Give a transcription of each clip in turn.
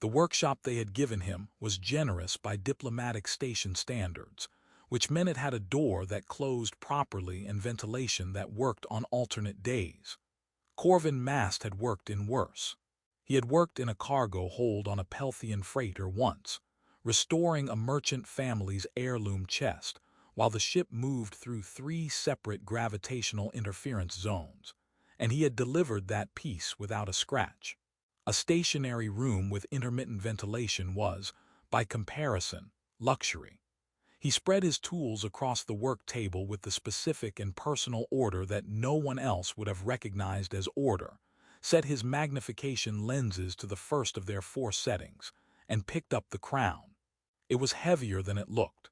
The workshop they had given him was generous by diplomatic station standards, which meant it had a door that closed properly and ventilation that worked on alternate days. Corvin Mast had worked in worse. He had worked in a cargo hold on a Pelthian freighter once, restoring a merchant family's heirloom chest, while the ship moved through 3 separate gravitational interference zones, and he had delivered that piece without a scratch. A stationary room with intermittent ventilation was, by comparison, luxury. He spread his tools across the work table with the specific and personal order that no one else would have recognized as order, set his magnification lenses to the first of their 4 settings, and picked up the crown. It was heavier than it looked.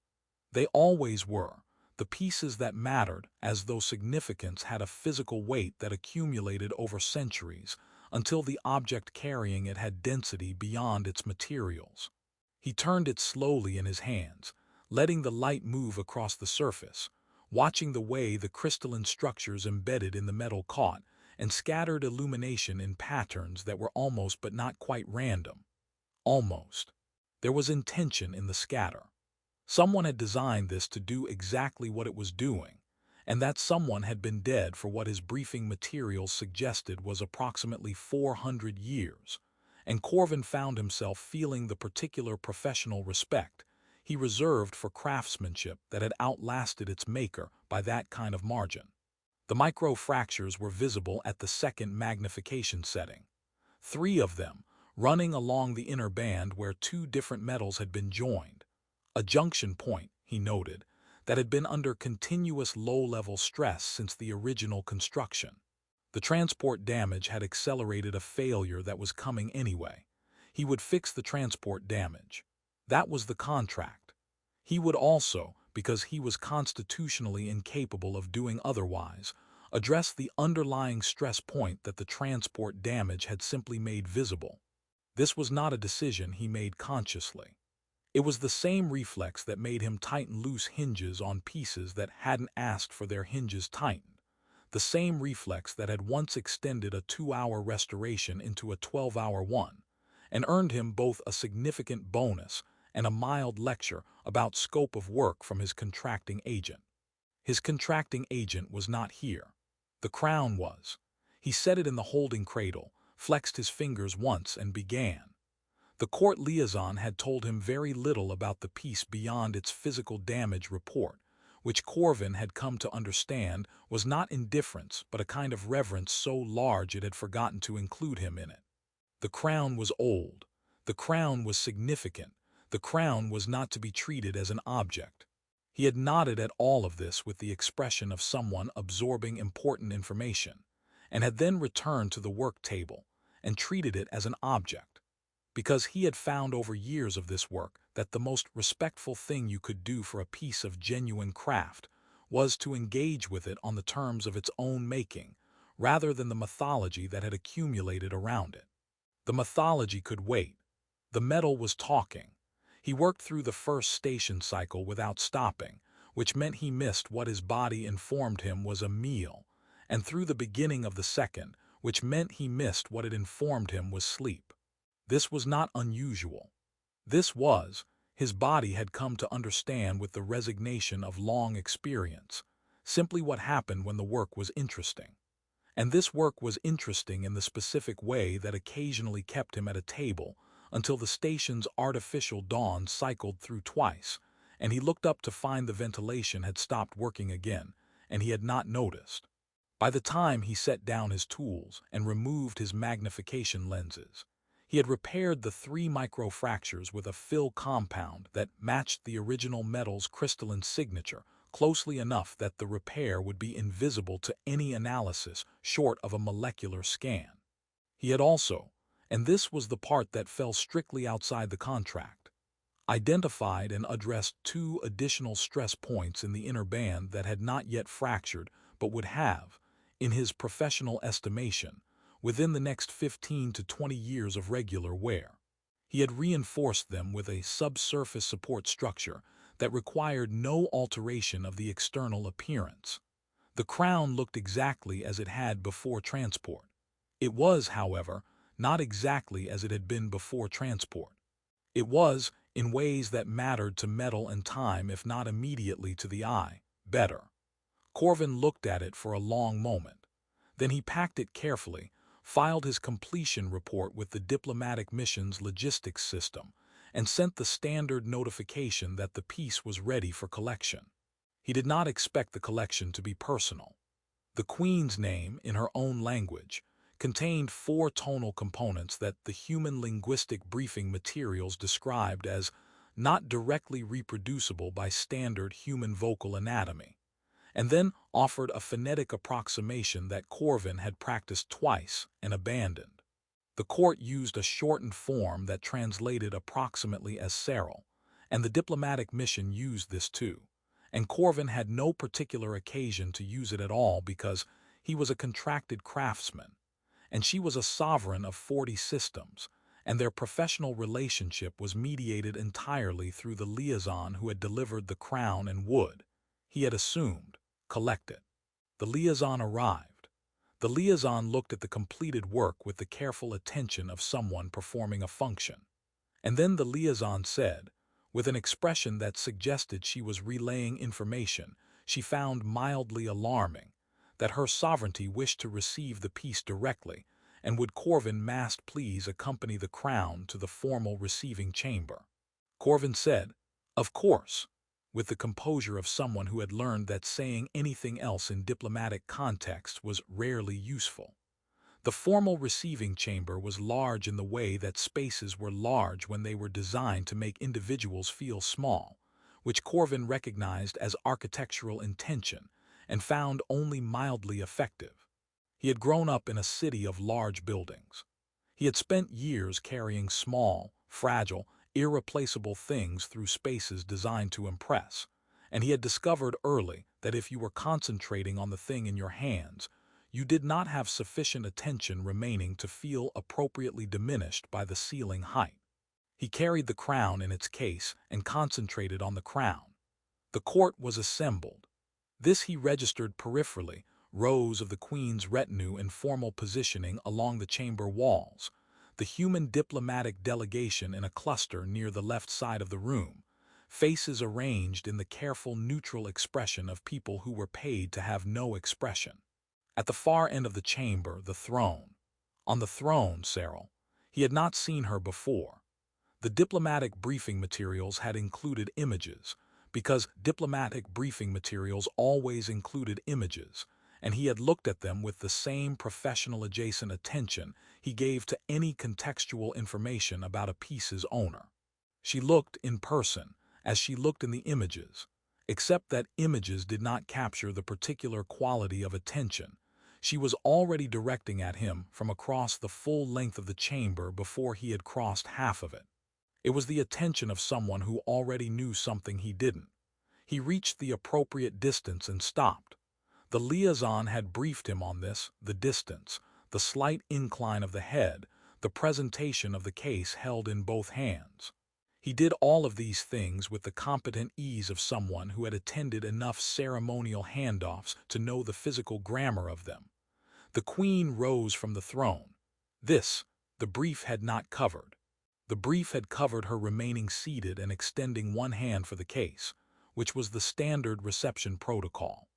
They always were, the pieces that mattered, as though significance had a physical weight that accumulated over centuries, until the object carrying it had density beyond its materials. He turned it slowly in his hands, letting the light move across the surface, watching the way the crystalline structures embedded in the metal caught and scattered illumination in patterns that were almost but not quite random. Almost. There was intention in the scatter. Someone had designed this to do exactly what it was doing, and that someone had been dead for what his briefing materials suggested was approximately 400 years, and Corvin found himself feeling the particular professional respect he reserved for craftsmanship that had outlasted its maker by that kind of margin. The micro-fractures were visible at the second magnification setting, 3 of them running along the inner band where 2 different metals had been joined. A junction point, he noted, that had been under continuous low-level stress since the original construction. The transport damage had accelerated a failure that was coming anyway. He would fix the transport damage. That was the contract. He would also, because he was constitutionally incapable of doing otherwise, address the underlying stress point that the transport damage had simply made visible. This was not a decision he made consciously. It was the same reflex that made him tighten loose hinges on pieces that hadn't asked for their hinges tightened, the same reflex that had once extended a 2-hour restoration into a 12-hour one, and earned him both a significant bonus and a mild lecture about scope of work from his contracting agent. His contracting agent was not here. The crown was. He set it in the holding cradle, flexed his fingers once, and began. The court liaison had told him very little about the piece beyond its physical damage report, which Corvin had come to understand was not indifference but a kind of reverence so large it had forgotten to include him in it. The crown was old. The crown was significant. The crown was not to be treated as an object. He had nodded at all of this with the expression of someone absorbing important information, and had then returned to the work table and treated it as an object, because he had found over years of this work that the most respectful thing you could do for a piece of genuine craft was to engage with it on the terms of its own making, rather than the mythology that had accumulated around it. The mythology could wait. The metal was talking. He worked through the first station cycle without stopping, which meant he missed what his body informed him was a meal, and through the beginning of the second, which meant he missed what it informed him was sleep. This was not unusual. This was, his body had come to understand with the resignation of long experience, simply what happened when the work was interesting. And this work was interesting in the specific way that occasionally kept him at a table until the station's artificial dawn cycled through twice, and he looked up to find the ventilation had stopped working again, and he had not noticed. By the time he set down his tools and removed his magnification lenses, he had repaired the 3 microfractures with a fill compound that matched the original metal's crystalline signature closely enough that the repair would be invisible to any analysis short of a molecular scan. He had also, and this was the part that fell strictly outside the contract, identified and addressed 2 additional stress points in the inner band that had not yet fractured but would have, in his professional estimation, within the next 15 to 20 years of regular wear. He had reinforced them with a subsurface support structure that required no alteration of the external appearance. The crown looked exactly as it had before transport. It was, however, not exactly as it had been before transport. It was, in ways that mattered to metal and time if not immediately to the eye, better. Corvin looked at it for a long moment. Then he packed it carefully, filed his completion report with the diplomatic mission's logistics system, and sent the standard notification that the piece was ready for collection. He did not expect the collection to be personal. The Queen's name, in her own language, contained 4 tonal components that the human linguistic briefing materials described as not directly reproducible by standard human vocal anatomy, and then offered a phonetic approximation that Corvin had practiced twice and abandoned. The court used a shortened form that translated approximately as Cyril, and the diplomatic mission used this too, and Corvin had no particular occasion to use it at all because he was a contracted craftsman, and she was a sovereign of 40 systems, and their professional relationship was mediated entirely through the liaison who had delivered the crown and would, he had assumed, collect it. The liaison arrived. The liaison looked at the completed work with the careful attention of someone performing a function. And then the liaison said, with an expression that suggested she was relaying information she found mildly alarming, that her sovereignty wished to receive the piece directly, and would Corvin mast please accompany the crown to the formal receiving chamber. Corvin said, "Of course," with the composure of someone who had learned that saying anything else in diplomatic context was rarely useful. The formal receiving chamber was large in the way that spaces were large when they were designed to make individuals feel small, which Corvin recognized as architectural intention and found only mildly effective. He had grown up in a city of large buildings. He had spent years carrying small, fragile, irreplaceable things through spaces designed to impress, and he had discovered early that if you were concentrating on the thing in your hands, you did not have sufficient attention remaining to feel appropriately diminished by the ceiling height. He carried the crown in its case and concentrated on the crown. The court was assembled. This he registered peripherally, rows of the Queen's retinue in formal positioning along the chamber walls, the human diplomatic delegation in a cluster near the left side of the room, faces arranged in the careful neutral expression of people who were paid to have no expression. At the far end of the chamber, the throne. On the throne, Cyril. He had not seen her before. The diplomatic briefing materials had included images, because diplomatic briefing materials always included images, and he had looked at them with the same professional adjacent attention he gave to any contextual information about a piece's owner. She looked in person, as she looked in the images, except that images did not capture the particular quality of attention. She was already directing at him from across the full length of the chamber before he had crossed half of it. It was the attention of someone who already knew something he didn't. He reached the appropriate distance and stopped. The liaison had briefed him on this, the distance, the slight incline of the head, the presentation of the case held in both hands. He did all of these things with the competent ease of someone who had attended enough ceremonial handoffs to know the physical grammar of them. The Queen rose from the throne. This, the brief had not covered. The brief had covered her remaining seated and extending one hand for the case, which was the standard reception protocol.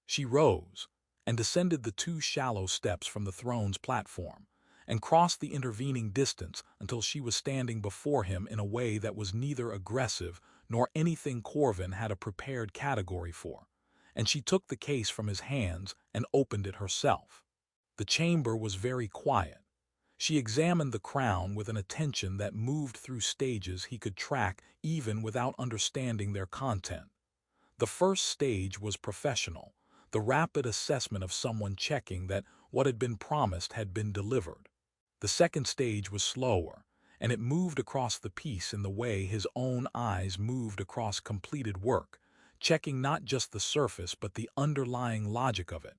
She rose and descended the 2 shallow steps from the throne's platform and crossed the intervening distance until she was standing before him in a way that was neither aggressive nor anything Corvin had a prepared category for, and she took the case from his hands and opened it herself. The chamber was very quiet. She examined the crown with an attention that moved through stages he could track even without understanding their content. The first stage was professional, the rapid assessment of someone checking that what had been promised had been delivered. The second stage was slower, and it moved across the piece in the way his own eyes moved across completed work, checking not just the surface but the underlying logic of it.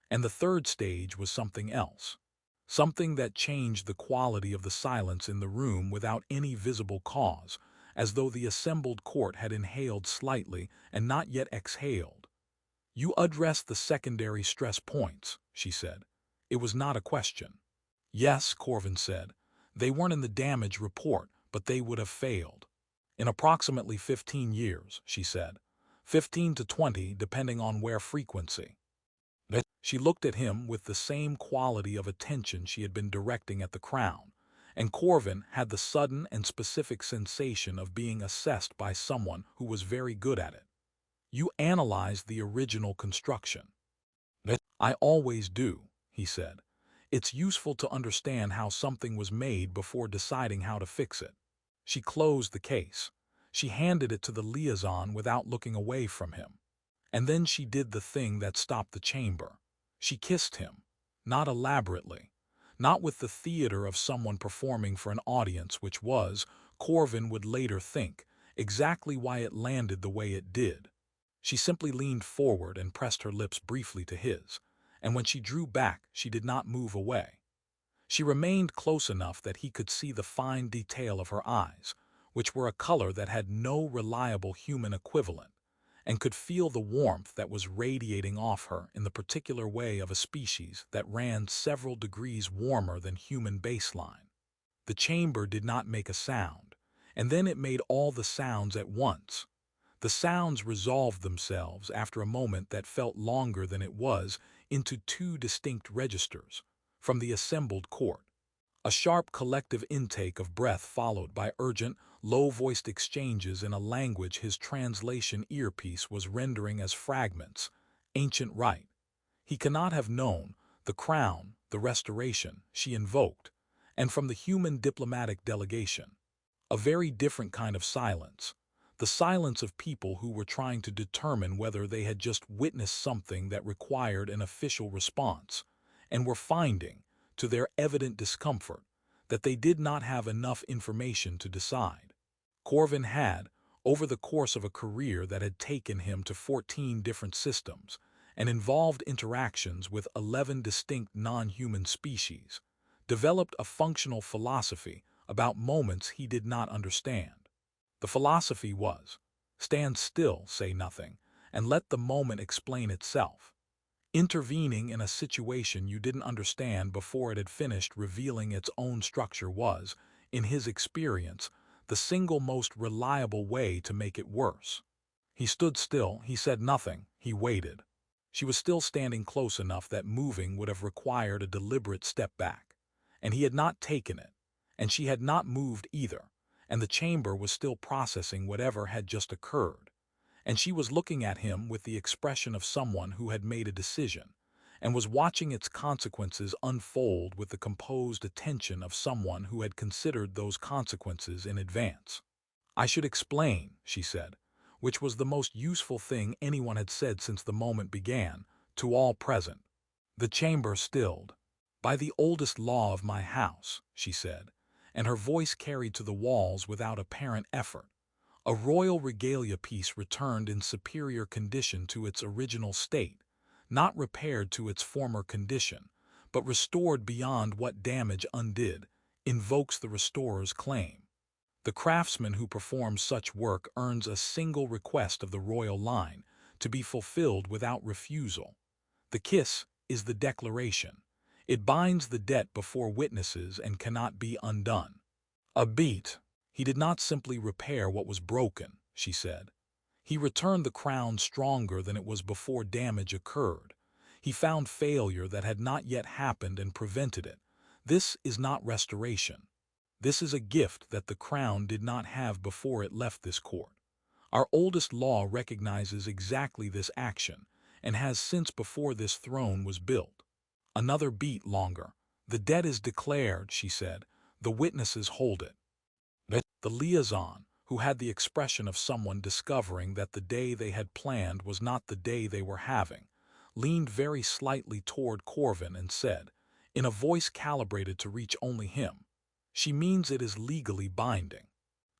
And the third stage was something else. Something that changed the quality of the silence in the room without any visible cause, as though the assembled court had inhaled slightly and not yet exhaled. "You addressed the secondary stress points," she said. It was not a question. Yes, Corvin said. They weren't in the damage report, but they would have failed. In approximately 15 years, she said. 15 to 20, depending on where frequency. She looked at him with the same quality of attention she had been directing at the crown, and Corvin had the sudden and specific sensation of being assessed by someone who was very good at it. You analyzed the original construction. I always do, he said. It's useful to understand how something was made before deciding how to fix it. She closed the case. She handed it to the liaison without looking away from him. And then she did the thing that stopped the chamber. She kissed him. Not elaborately. Not with the theater of someone performing for an audience, which was, Corvin would later think, exactly why it landed the way it did. She simply leaned forward and pressed her lips briefly to his, and when she drew back, she did not move away. She remained close enough that he could see the fine detail of her eyes, which were a color that had no reliable human equivalent, and could feel the warmth that was radiating off her in the particular way of a species that ran several degrees warmer than human baseline. The chamber did not make a sound, and then it made all the sounds at once. The sounds resolved themselves after a moment that felt longer than it was into two distinct registers from the assembled court. A sharp collective intake of breath followed by urgent, low-voiced exchanges in a language his translation earpiece was rendering as fragments, ancient rite. He cannot have known the crown, the restoration she invoked, and from the human diplomatic delegation. A very different kind of silence. The silence of people who were trying to determine whether they had just witnessed something that required an official response, and were finding, to their evident discomfort, that they did not have enough information to decide. Corvin had, over the course of a career that had taken him to 14 different systems and involved interactions with 11 distinct non-human species, developed a functional philosophy about moments he did not understand. The philosophy was, stand still, say nothing, and let the moment explain itself. Intervening in a situation you didn't understand before it had finished revealing its own structure was, in his experience, the single most reliable way to make it worse. He stood still, he said nothing, he waited. She was still standing close enough that moving would have required a deliberate step back. And he had not taken it, and she had not moved either, and the chamber was still processing whatever had just occurred. And she was looking at him with the expression of someone who had made a decision, and was watching its consequences unfold with the composed attention of someone who had considered those consequences in advance. I should explain, she said, which was the most useful thing anyone had said since the moment began, to all present. The chamber stilled. By the oldest law of my house, she said, and her voice carried to the walls without apparent effort. A royal regalia piece returned in superior condition to its original state, not repaired to its former condition, but restored beyond what damage undid, invokes the restorer's claim. The craftsman who performs such work earns a single request of the royal line to be fulfilled without refusal. The kiss is the declaration. It binds the debt before witnesses and cannot be undone. A beat. He did not simply repair what was broken, she said. He returned the crown stronger than it was before damage occurred. He found failure that had not yet happened and prevented it. This is not restoration. This is a gift that the crown did not have before it left this court. Our oldest law recognizes exactly this action, and has since before this throne was built. Another beat longer. The debt is declared, she said. The witnesses hold it. The liaison, who had the expression of someone discovering that the day they had planned was not the day they were having, leaned very slightly toward Corvin and said, in a voice calibrated to reach only him, she means it is legally binding.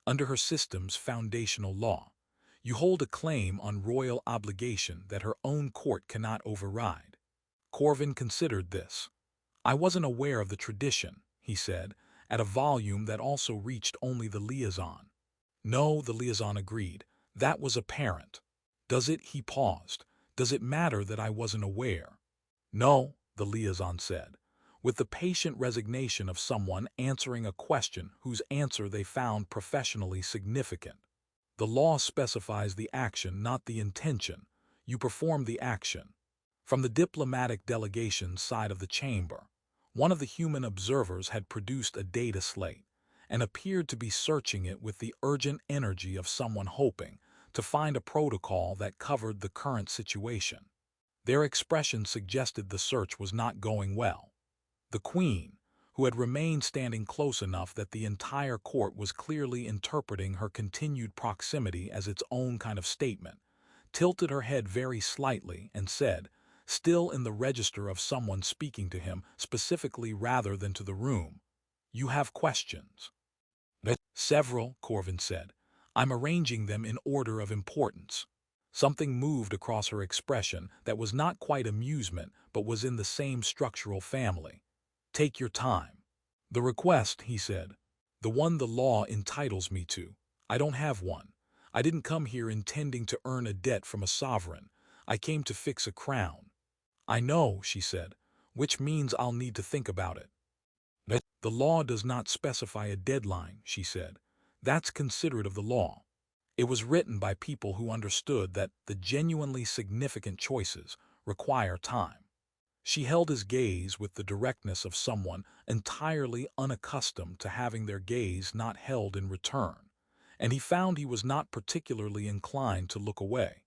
Under her system's foundational law, you hold a claim on royal obligation that her own court cannot override. Corvin considered this. I wasn't aware of the tradition, he said, at a volume that also reached only the liaison. No, the liaison agreed. That was apparent. Does it, he paused, does it matter that I wasn't aware? No, the liaison said. with the patient resignation of someone answering a question whose answer they found professionally significant. The law specifies the action, not the intention. You perform the action. From the diplomatic delegation side of the chamber, one of the human observers had produced a data slate and appeared to be searching it with the urgent energy of someone hoping to find a protocol that covered the current situation. Their expression suggested the search was not going well. The queen, who had remained standing close enough that the entire court was clearly interpreting her continued proximity as its own kind of statement, tilted her head very slightly and said, still in the register of someone speaking to him specifically rather than to the room, "You have questions." "Several," Corvin said. "I'm arranging them in order of importance." Something moved across her expression that was not quite amusement but was in the same structural family. "Take your time." "The request," he said. "The one the law entitles me to. I don't have one. I didn't come here intending to earn a debt from a sovereign. I came to fix a crown." "I know," she said, "which means I'll need to think about it." "The law does not specify a deadline," she said. "That's considerate of the law. It was written by people who understood that the genuinely significant choices require time." She held his gaze with the directness of someone entirely unaccustomed to having their gaze not held in return, and he found he was not particularly inclined to look away,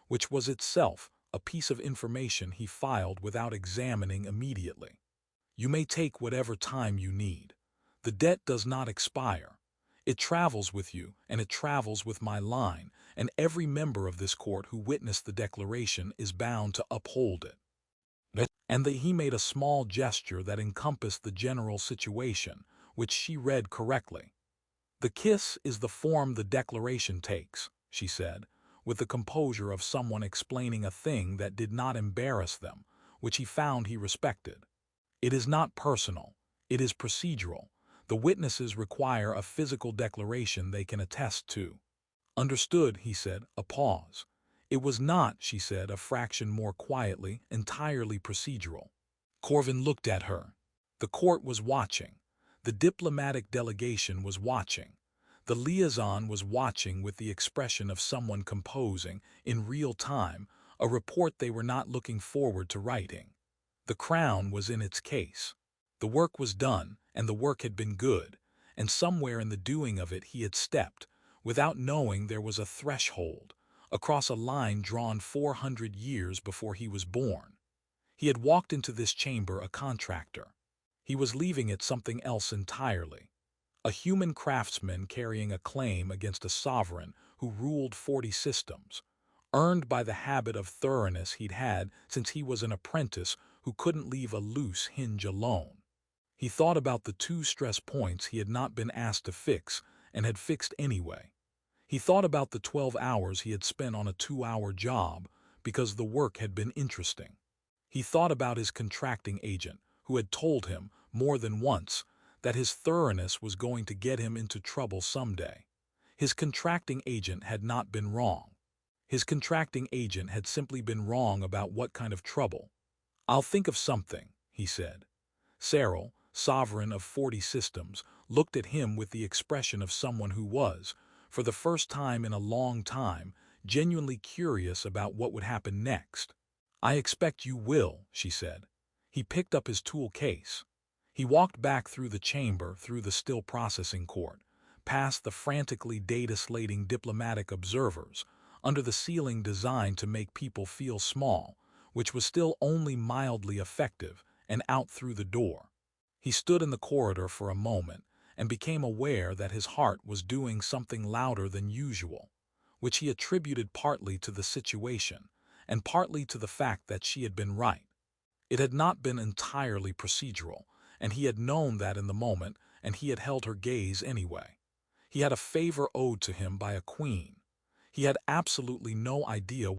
which was itself a piece of information he filed without examining immediately. "You may take whatever time you need. The debt does not expire. It travels with you, and it travels with my line, and every member of this court who witnessed the declaration is bound to uphold it." And he made a small gesture that encompassed the general situation, which she read correctly. "The kiss is the form the declaration takes," she said, with the composure of someone explaining a thing that did not embarrass them, which he found he respected. "It is not personal. It is procedural. The witnesses require a physical declaration they can attest to." "Understood," he said, a pause. "It was not," she said a fraction more quietly, "entirely procedural." Corvin looked at her. The court was watching. The diplomatic delegation was watching. The liaison was watching with the expression of someone composing, in real time, a report they were not looking forward to writing. The crown was in its case. The work was done, and the work had been good, and somewhere in the doing of it he had stepped, without knowing there was a threshold, across a line drawn 400 years before he was born. He had walked into this chamber a contractor. He was leaving it something else entirely. A human craftsman carrying a claim against a sovereign who ruled 40 systems, earned by the habit of thoroughness he'd had since he was an apprentice who couldn't leave a loose hinge alone. He thought about the 2 stress points he had not been asked to fix and had fixed anyway. He thought about the 12 hours he had spent on a 2-hour job because the work had been interesting. He thought about his contracting agent, who had told him, more than once, that his thoroughness was going to get him into trouble someday. His contracting agent had not been wrong. His contracting agent had simply been wrong about what kind of trouble. "I'll think of something," he said. Cyril, sovereign of 40 systems, looked at him with the expression of someone who was, for the first time in a long time, genuinely curious about what would happen next. "I expect you will," she said. He picked up his tool case. He walked back through the chamber, through the still processing court, past the frantically data-slating diplomatic observers, under the ceiling designed to make people feel small, which was still only mildly effective, and out through the door. He stood in the corridor for a moment, and became aware that his heart was doing something louder than usual, which he attributed partly to the situation, and partly to the fact that she had been right. It had not been entirely procedural, and he had known that in the moment, and he had held her gaze anyway. He had a favor owed to him by a queen. He had absolutely no idea